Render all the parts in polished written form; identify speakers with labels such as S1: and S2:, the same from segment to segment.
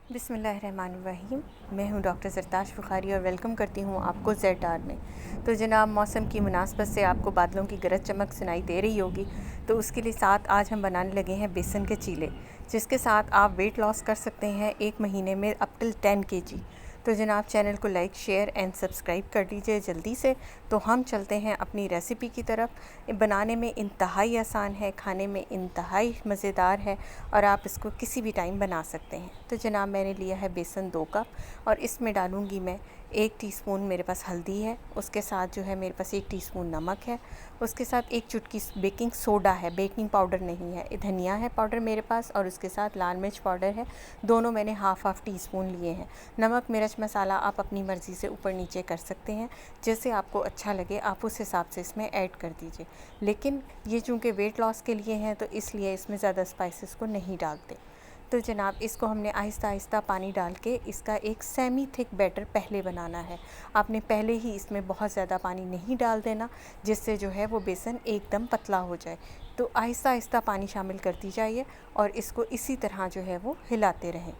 S1: बिस्मिल्लाहिर्रहमानिर्रहीम। मैं हूं डॉक्टर सरताज बुखारी और वेलकम करती हूं आपको ZR में। तो जनाब, मौसम की मुनासबत से आपको बादलों की गरज चमक सुनाई दे रही होगी, तो उसके लिए साथ आज हम बनाने लगे हैं बेसन के चीले, जिसके साथ आप वेट लॉस कर सकते हैं 1 महीने में अप टिल 10 kg। तो जनाब, चैनल को लाइक, शेयर एंड सब्सक्राइब कर लीजिए जल्दी से। तो हम चलते हैं अपनी रेसिपी की तरफ। बनाने में इंतहाई आसान है, खाने में इंतहाई मज़ेदार है और आप इसको किसी भी टाइम बना सकते हैं। तो जनाब, मैंने लिया है बेसन 2 कप और इसमें डालूँगी मैं 1 टीस्पून मेरे पास हल्दी है, उसके साथ जो है मेरे पास 1 टीस्पून नमक है, उसके साथ 1 चुटकी बेकिंग सोडा है, बेकिंग पाउडर नहीं है, धनिया है पाउडर मेरे पास, और उसके साथ लाल मिर्च पाउडर है। दोनों मैंने हाफ़ टीस्पून लिए हैं। नमक मिर्च मसाला आप अपनी मर्ज़ी से ऊपर नीचे कर सकते हैं, जैसे आपको अच्छा लगे आप उस हिसाब से इसमें ऐड कर दीजिए। लेकिन ये चूँकि वेट लॉस के लिए हैं तो इसलिए इसमें ज़्यादा स्पाइसेस को नहीं डालते। तो जनाब, इसको हमने आहिस्ता आहिस्ता पानी डाल के इसका एक सेमी थिक बैटर पहले बनाना है। आपने पहले ही इसमें बहुत ज़्यादा पानी नहीं डाल देना, जिससे जो है वो बेसन एकदम पतला हो जाए। तो आहिस्ता आहिस्ता पानी शामिल करती जाइए और इसको इसी तरह जो है वो हिलाते रहें।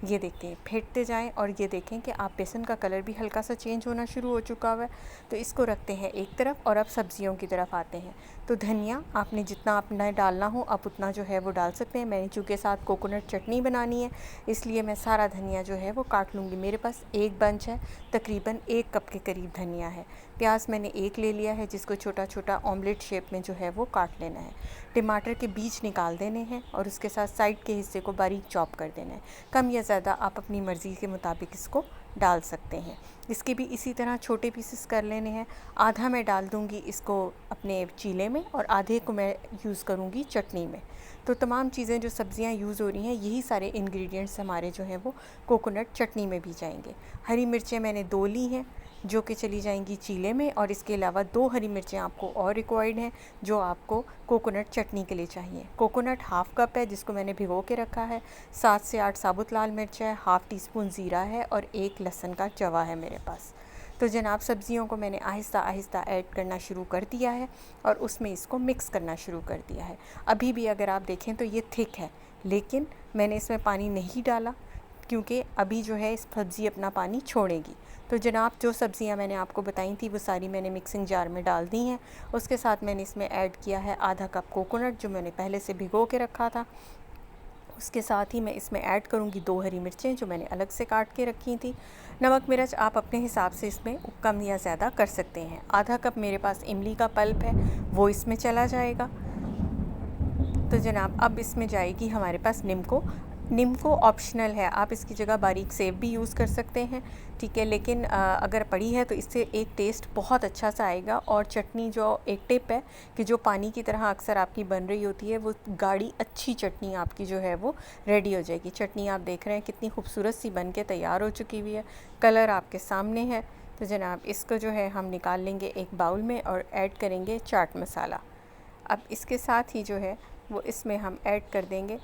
S1: ये देखिए, फेंटते जाएं और ये देखें कि आप बेसन का कलर भी हल्का सा चेंज होना शुरू हो चुका हुआ है। तो इसको रखते हैं एक तरफ और अब सब्जियों की तरफ आते हैं। तो धनिया आपने जितना अपना डालना हो आप उतना जो है वो डाल सकते हैं। मैंने चूँकि साथ कोकोनट चटनी बनानी है, इसलिए मैं सारा धनिया जो है वो काट लूँगी। मेरे पास एक बंच है, तकरीबन 1 कप के करीब धनिया है। प्याज मैंने एक ले लिया है, जिसको छोटा छोटा ऑमलेट शेप में जो है वो काट लेना है। टमाटर के बीज निकाल देने हैं और उसके साथ साइड के हिस्से को बारीक चॉप कर देना है। कम या ज़्यादा आप अपनी मर्ज़ी के मुताबिक इसको डाल सकते हैं। इसके भी इसी तरह छोटे पीसेस कर लेने हैं। आधा मैं डाल दूँगी इसको अपने चीले में और आधे को मैं यूज़ करूँगी चटनी में। तो तमाम चीज़ें जो सब्ज़ियाँ यूज़ हो रही हैं, यही सारे इंग्रेडिएंट्स हमारे जो हैं वो कोकोनट चटनी में भी जाएंगे। हरी मिर्चें मैंने 2 ली हैं, जो कि चली जाएंगी चीले में, और इसके अलावा 2 हरी मिर्चें आपको और रिक्वायर्ड हैं, जो आपको कोकोनट चटनी के लिए चाहिए। कोकोनट हाफ़ कप है, जिसको मैंने भिगो के रखा है। 7 से 8 साबुत लाल मिर्च है, हाफ़ टीस्पून ज़ीरा है और 1 लहसुन का जवा है मेरे पास। तो जनाब, सब्ज़ियों को मैंने आहिस्ता आहिस्ता ऐड करना शुरू कर दिया है और उसमें इसको मिक्स करना शुरू कर दिया है। अभी भी अगर आप देखें तो ये थिक है, लेकिन मैंने इसमें पानी नहीं डाला क्योंकि अभी जो है इस सब्ज़ी अपना पानी छोड़ेगी। तो जनाब, जो सब्ज़ियां मैंने आपको बताई थी वो सारी मैंने मिक्सिंग जार में डाल दी हैं। उसके साथ मैंने इसमें ऐड किया है आधा कप कोकोनट, जो मैंने पहले से भिगो के रखा था। उसके साथ ही मैं इसमें ऐड करूँगी 2 हरी मिर्चें, जो मैंने अलग से काट के रखी थी। नमक मिर्च आप अपने हिसाब से इसमें कम या ज़्यादा कर सकते हैं। आधा कप मेरे पास इमली का पल्प है, वो इसमें चला जाएगा। तो जनाब, अब इसमें जाएगी हमारे पास नींबू ऑप्शनल है, आप इसकी जगह बारीक सेब भी यूज़ कर सकते हैं, ठीक है। लेकिन अगर पड़ी है तो इससे एक टेस्ट बहुत अच्छा सा आएगा। और चटनी जो एक टिप है कि जो पानी की तरह अक्सर आपकी बन रही होती है, वो गाढ़ी अच्छी चटनी आपकी जो है वो रेडी हो जाएगी। चटनी आप देख रहे हैं कितनी खूबसूरत सी बन के तैयार हो चुकी हुई है, कलर आपके सामने है। तो जनाब, इसको जो है हम निकाल लेंगे एक बाउल में और ऐड करेंगे चाट मसाला। अब इसके साथ ही जो है वो इसमें हम ऐड कर देंगे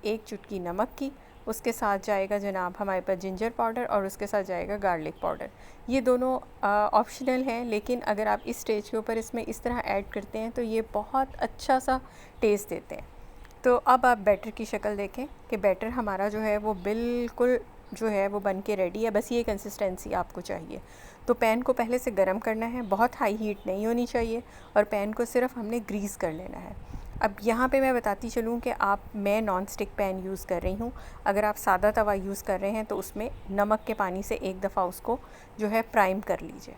S1: 1 चुटकी नमक की। उसके साथ जाएगा जनाब हमारे पास जिंजर पाउडर और उसके साथ जाएगा गार्लिक पाउडर। ये दोनों ऑप्शनल हैं, लेकिन अगर आप इस स्टेज के ऊपर इसमें इस तरह ऐड करते हैं तो ये बहुत अच्छा सा टेस्ट देते हैं। तो अब आप बैटर की शक्ल देखें कि बैटर हमारा जो है वो बिल्कुल जो है वो बन के रेडी है। बस ये कंसिस्टेंसी आपको चाहिए। तो पैन को पहले से गर्म करना है, बहुत हाई हीट नहीं होनी चाहिए, और पैन को सिर्फ हमने ग्रीस कर लेना है। अब यहाँ पे मैं बताती चलूँ कि मैं नॉन स्टिक पैन यूज़ कर रही हूँ। अगर आप सादा तवा यूज़ कर रहे हैं तो उसमें नमक के पानी से एक दफ़ा उसको जो है प्राइम कर लीजिए।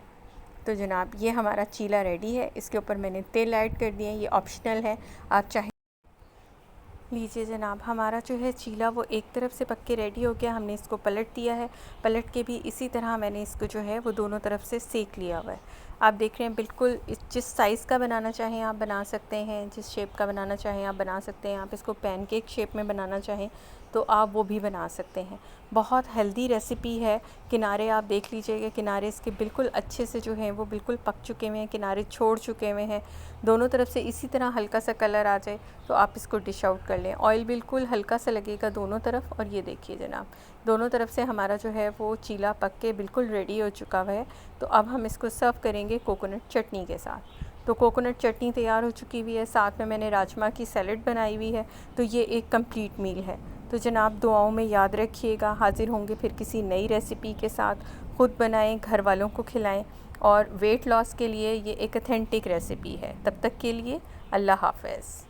S1: तो जनाब, ये हमारा चीला रेडी है। इसके ऊपर मैंने तेल ऐड कर दिए, ये ऑप्शनल है, आप चाहे लीजिए। जनाब, हमारा जो है चीला वो एक तरफ से पक के रेडी हो गया। हमने इसको पलट दिया है, पलट के भी इसी तरह मैंने इसको जो है वो दोनों तरफ से सेक लिया हुआ है। आप देख रहे हैं बिल्कुल जिस साइज़ का बनाना चाहें आप बना सकते हैं, जिस शेप का बनाना चाहें आप बना सकते हैं। आप इसको पैनकेक शेप में बनाना चाहें तो आप वो भी बना सकते हैं। बहुत हेल्दी रेसिपी है। किनारे आप देख लीजिएगा, किनारे इसके बिल्कुल अच्छे से जो हैं वो बिल्कुल पक चुके हुए हैं, किनारे छोड़ चुके हुए हैं। दोनों तरफ से इसी तरह हल्का सा कलर आ जाए तो आप इसको डिश आउट कर लें। ऑयल बिल्कुल हल्का सा लगेगा दोनों तरफ। और ये देखिए जनाब, दोनों तरफ से हमारा जो है वो चीला पक के बिल्कुल रेडी हो चुका हुआ है। तो अब हम इसको सर्व करेंगे कोकोनट चटनी के साथ। तो कोकोनट चटनी तैयार हो चुकी हुई है, साथ में मैंने राजमा की सैलेड बनाई हुई है। तो ये एक कंप्लीट मील है। तो जनाब दुआओं में याद रखिएगा। हाज़िर होंगे फिर किसी नई रेसिपी के साथ। ख़ुद बनाएं, घर वालों को खिलाएं, और वेट लॉस के लिए ये एक ऑथेंटिक रेसिपी है। तब तक के लिए अल्लाह हाफ़िज़।